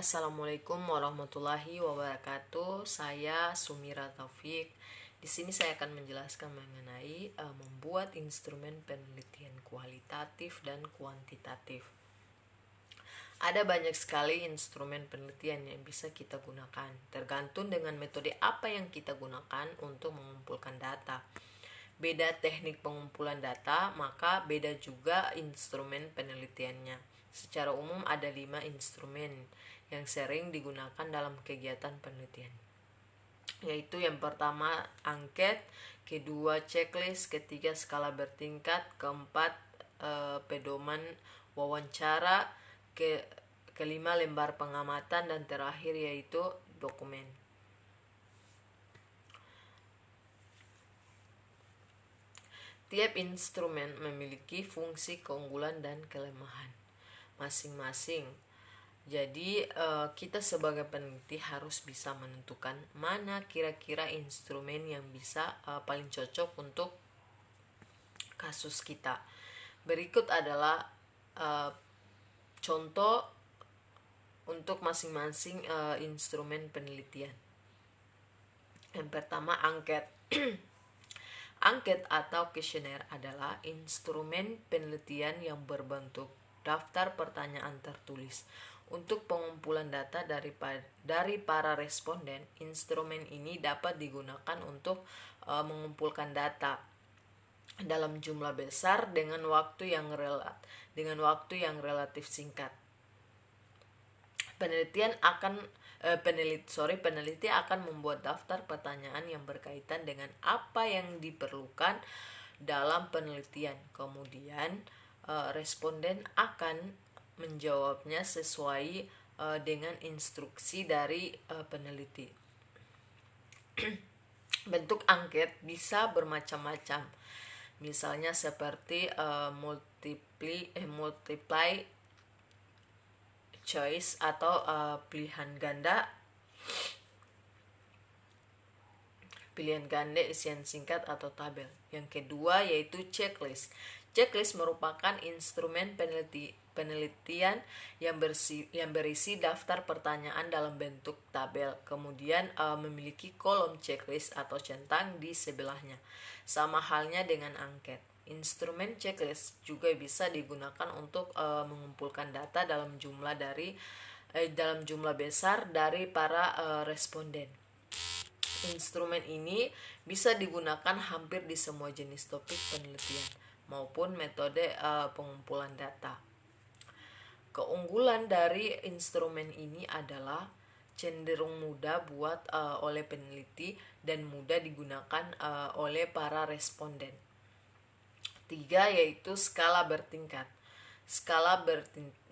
Assalamualaikum warahmatullahi wabarakatuh. Saya Sumira Taufik. Di sini saya akan menjelaskan mengenai membuat instrumen penelitian kualitatif dan kuantitatif. Ada banyak sekali instrumen penelitian yang bisa kita gunakan, tergantung dengan metode apa yang kita gunakan untuk mengumpulkan data. Beda teknik pengumpulan data, maka beda juga instrumen penelitiannya. Secara umum ada 5 instrumen yang sering digunakan dalam kegiatan penelitian, yaitu yang pertama angket, kedua checklist, ketiga skala bertingkat, keempat pedoman wawancara, kelima lembar pengamatan, dan terakhir yaitu dokumen. Tiap instrumen memiliki fungsi keunggulan dan kelemahan masing-masing. Jadi kita sebagai peneliti harus bisa menentukan mana kira-kira instrumen yang bisa paling cocok untuk kasus kita. Berikut adalah contoh untuk masing-masing instrumen penelitian. Yang pertama, angket. Angket atau kuesioner adalah instrumen penelitian yang berbentuk daftar pertanyaan tertulis. Untuk pengumpulan data dari para responden, instrumen ini dapat digunakan untuk mengumpulkan data dalam jumlah besar dengan waktu yang relatif singkat. Peneliti akan membuat daftar pertanyaan yang berkaitan dengan apa yang diperlukan dalam penelitian. Kemudian responden akan menjawabnya sesuai dengan instruksi dari peneliti. Bentuk angket bisa bermacam-macam, misalnya seperti multiply choice atau pilihan ganda, isian singkat atau tabel. Yang kedua yaitu checklist. Checklist merupakan instrumen penelitian yang berisi daftar pertanyaan dalam bentuk tabel, kemudian memiliki kolom checklist atau centang di sebelahnya. Sama halnya dengan angket. Instrumen checklist juga bisa digunakan untuk mengumpulkan data dalam jumlah besar dari para responden. Instrumen ini bisa digunakan hampir di semua jenis topik penelitian maupun metode pengumpulan data. Keunggulan dari instrumen ini adalah cenderung mudah buat oleh peneliti dan mudah digunakan oleh para responden. 3 yaitu skala bertingkat. Skala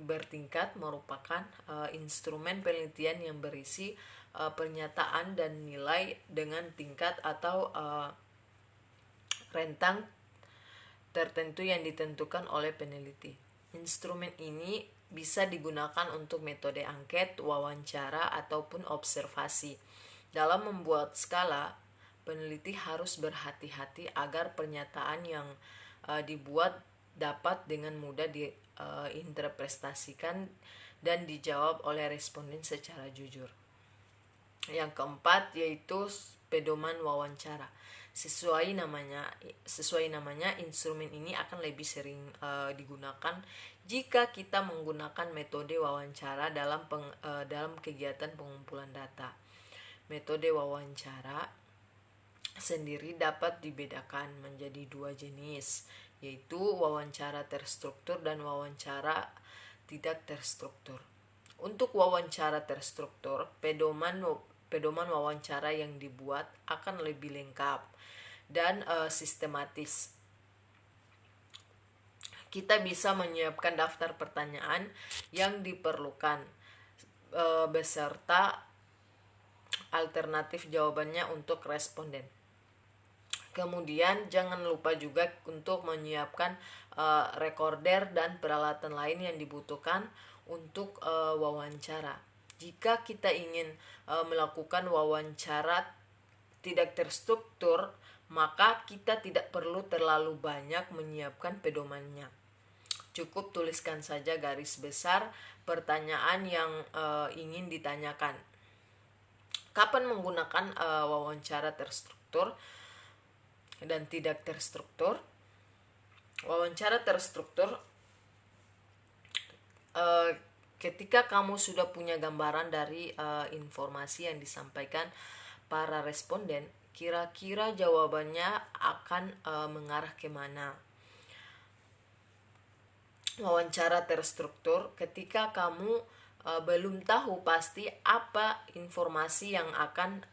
bertingkat merupakan instrumen penelitian yang berisi pernyataan dan nilai dengan tingkat atau rentang tertentu yang ditentukan oleh peneliti. Instrumen ini bisa digunakan untuk metode angket, wawancara, ataupun observasi. Dalam membuat skala, peneliti harus berhati-hati agar pernyataan yang dibuat dapat dengan mudah diinterpretasikan dan dijawab oleh responden secara jujur. Yang keempat yaitu pedoman wawancara. Sesuai namanya, instrumen ini akan lebih sering digunakan jika kita menggunakan metode wawancara dalam kegiatan pengumpulan data. Metode wawancara sendiri dapat dibedakan menjadi 2 jenis, yaitu wawancara terstruktur dan wawancara tidak terstruktur. Untuk wawancara terstruktur, pedoman wawancara yang dibuat akan lebih lengkap dan sistematis. Kita bisa menyiapkan daftar pertanyaan yang diperlukan beserta alternatif jawabannya untuk responden. Kemudian jangan lupa juga untuk menyiapkan recorder dan peralatan lain yang dibutuhkan untuk wawancara. Jika kita ingin melakukan wawancara tidak terstruktur, maka kita tidak perlu terlalu banyak menyiapkan pedomannya. Cukup tuliskan saja garis besar pertanyaan yang ingin ditanyakan. Kapan menggunakan wawancara terstruktur dan tidak terstruktur? Wawancara terstruktur ketika kamu sudah punya gambaran dari informasi yang disampaikan para responden, kira-kira jawabannya akan mengarah kemana. Wawancara terstruktur ketika kamu belum tahu pasti apa informasi yang akan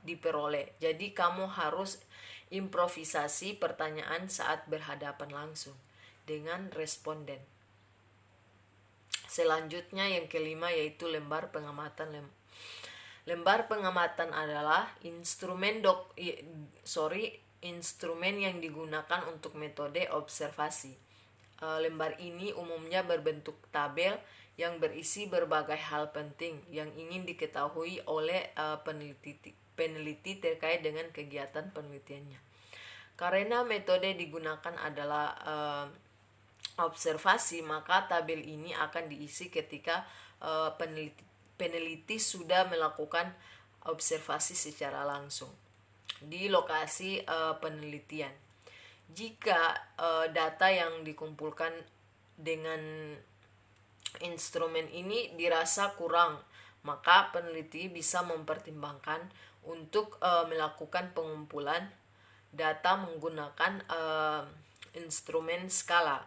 diperoleh. Jadi kamu harus improvisasi pertanyaan saat berhadapan langsung dengan responden. Selanjutnya yang kelima yaitu lembar pengamatan. Lembar pengamatan adalah instrumen yang digunakan untuk metode observasi. Lembar ini umumnya berbentuk tabel yang berisi berbagai hal penting yang ingin diketahui oleh peneliti terkait dengan kegiatan penelitiannya. Karena metode digunakan adalah observasi, maka tabel ini akan diisi ketika peneliti sudah melakukan observasi secara langsung di lokasi penelitian. Jika data yang dikumpulkan dengan instrumen ini dirasa kurang, maka peneliti bisa mempertimbangkan untuk melakukan pengumpulan data menggunakan instrumen skala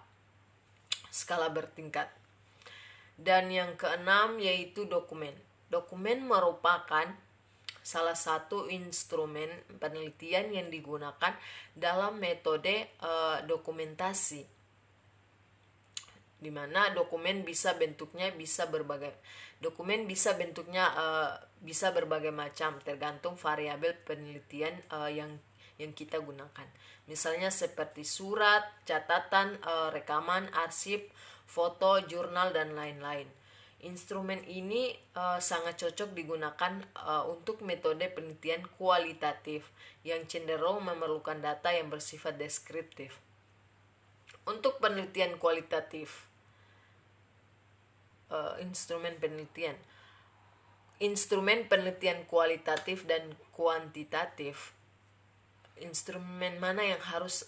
bertingkat. Dan yang keenam yaitu dokumen. Dokumen merupakan salah satu instrumen penelitian yang digunakan dalam metode dokumentasi, di mana dokumen bisa bentuknya bisa berbagai macam tergantung variabel penelitian yang kita gunakan. Misalnya seperti surat, catatan, rekaman, arsip, foto, jurnal, dan lain-lain. Instrumen ini sangat cocok digunakan untuk metode penelitian kualitatif yang cenderung memerlukan data yang bersifat deskriptif. Untuk penelitian kualitatif, instrumen penelitian kualitatif dan kuantitatif. Instrumen mana yang harus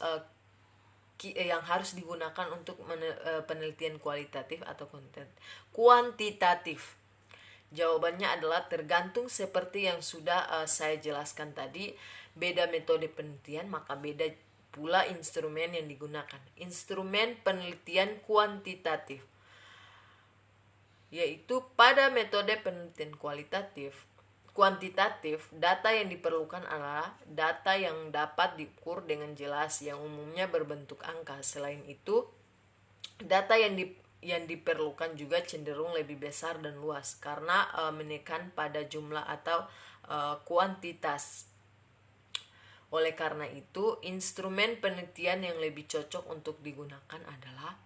digunakan untuk penelitian kualitatif atau kuantitatif? Jawabannya adalah tergantung seperti yang sudah saya jelaskan tadi. Beda metode penelitian, maka beda pula instrumen yang digunakan. Instrumen penelitian kuantitatif, yaitu pada metode penelitian kuantitatif, data yang diperlukan adalah data yang dapat diukur dengan jelas, yang umumnya berbentuk angka. Selain itu, data yang diperlukan juga cenderung lebih besar dan luas karena menekan pada jumlah atau kuantitas. Oleh karena itu, instrumen penelitian yang lebih cocok untuk digunakan adalah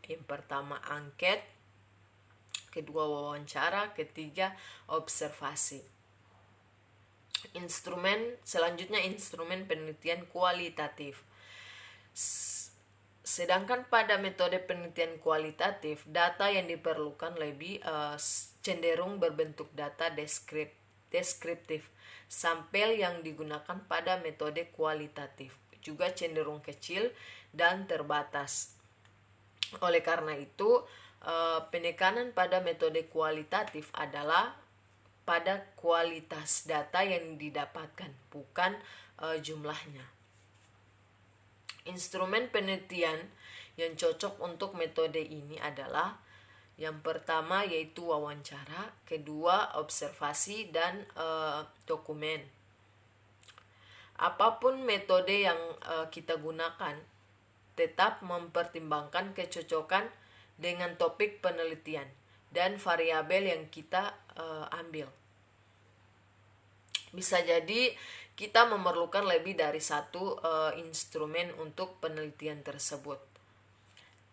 yang pertama angket, kedua wawancara, ketiga observasi. Selanjutnya instrumen penelitian kualitatif. Sedangkan pada metode penelitian kualitatif, data yang diperlukan lebih cenderung berbentuk data deskriptif. Sampel yang digunakan pada metode kualitatif juga cenderung kecil dan terbatas. Oleh karena itu, penekanan pada metode kualitatif adalah pada kualitas data yang didapatkan, bukan jumlahnya. Instrumen penelitian yang cocok untuk metode ini adalah yang pertama yaitu wawancara, kedua observasi, dan dokumen. Apapun metode yang kita gunakan, tetap mempertimbangkan kecocokan dengan topik penelitian dan variabel yang kita ambil. Bisa jadi kita memerlukan lebih dari satu instrumen untuk penelitian tersebut.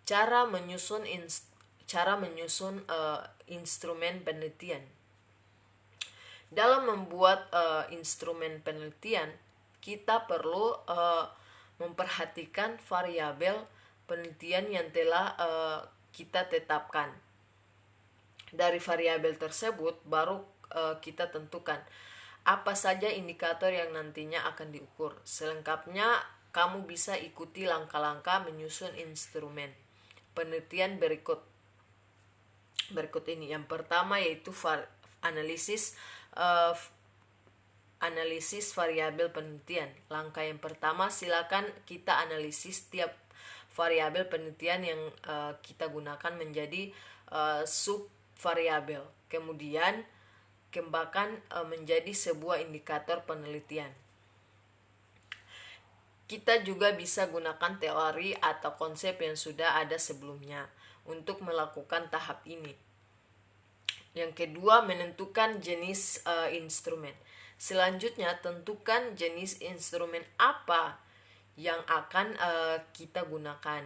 Cara menyusun instrumen penelitian. Dalam membuat instrumen penelitian, kita perlu memperhatikan variabel penelitian yang telah kita tetapkan. Dari variabel tersebut baru kita tentukan apa saja indikator yang nantinya akan diukur. Selengkapnya kamu bisa ikuti langkah-langkah menyusun instrumen penelitian berikut ini. Yang pertama yaitu analisis variabel penelitian. Langkah yang pertama, silakan kita analisis tiap variabel penelitian yang kita gunakan menjadi sub variabel. Kemudian kembangkan menjadi sebuah indikator penelitian. Kita juga bisa gunakan teori atau konsep yang sudah ada sebelumnya untuk melakukan tahap ini. Yang kedua, menentukan jenis instrumen. Selanjutnya, tentukan jenis instrumen apa yang akan kita gunakan.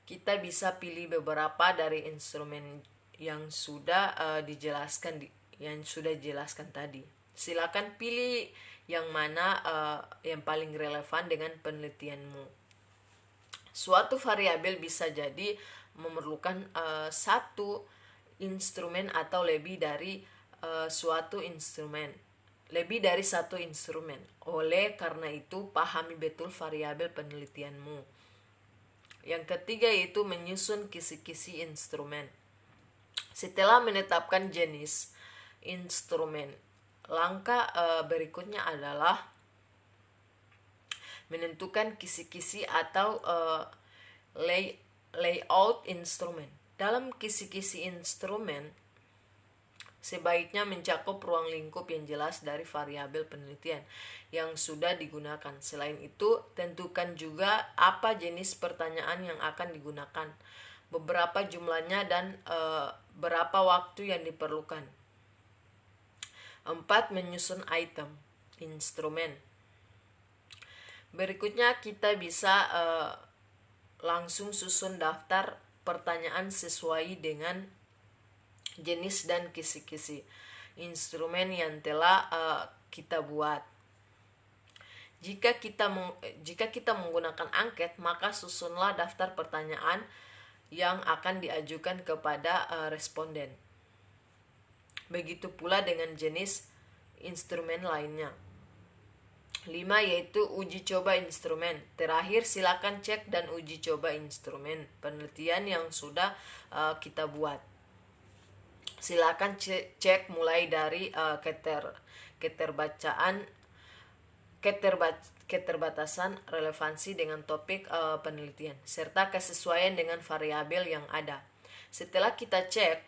Kita bisa pilih beberapa dari instrumen yang sudah dijelaskan tadi. Silakan pilih yang mana yang paling relevan dengan penelitianmu. Suatu variabel bisa jadi memerlukan satu instrumen atau lebih dari satu instrumen. Oleh karena itu, pahami betul variabel penelitianmu. Yang ketiga yaitu menyusun kisi-kisi instrumen. Setelah menetapkan jenis instrumen, langkah berikutnya adalah menentukan kisi-kisi atau layout instrumen. Dalam kisi-kisi instrumen, sebaiknya mencakup ruang lingkup yang jelas dari variabel penelitian yang sudah digunakan. Selain itu, tentukan juga apa jenis pertanyaan yang akan digunakan, beberapa jumlahnya, dan berapa waktu yang diperlukan. 4. Menyusun item instrumen. Berikutnya kita bisa langsung susun daftar pertanyaan sesuai dengan jenis dan kisi-kisi instrumen yang telah kita buat. Jika kita menggunakan angket, maka susunlah daftar pertanyaan yang akan diajukan kepada responden. Begitu pula dengan jenis instrumen lainnya. 5. Yaitu uji coba instrumen. Terakhir, silakan cek dan uji coba instrumen penelitian yang sudah kita buat. Silakan cek mulai dari keterbatasan relevansi dengan topik penelitian serta kesesuaian dengan variabel yang ada. Setelah kita cek,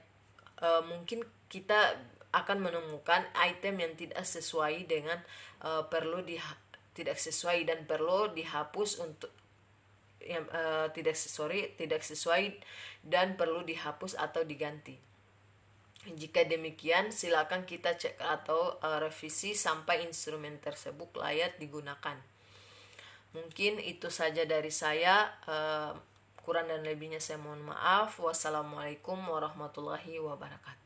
mungkin kita akan menemukan item yang tidak sesuai dan perlu dihapus untuk tidak sesuai dan perlu dihapus atau diganti. Jika demikian, silakan kita cek atau revisi sampai instrumen tersebut layak digunakan. Mungkin itu saja dari saya. Kurang dan lebihnya saya mohon maaf. Wassalamualaikum warahmatullahi wabarakatuh.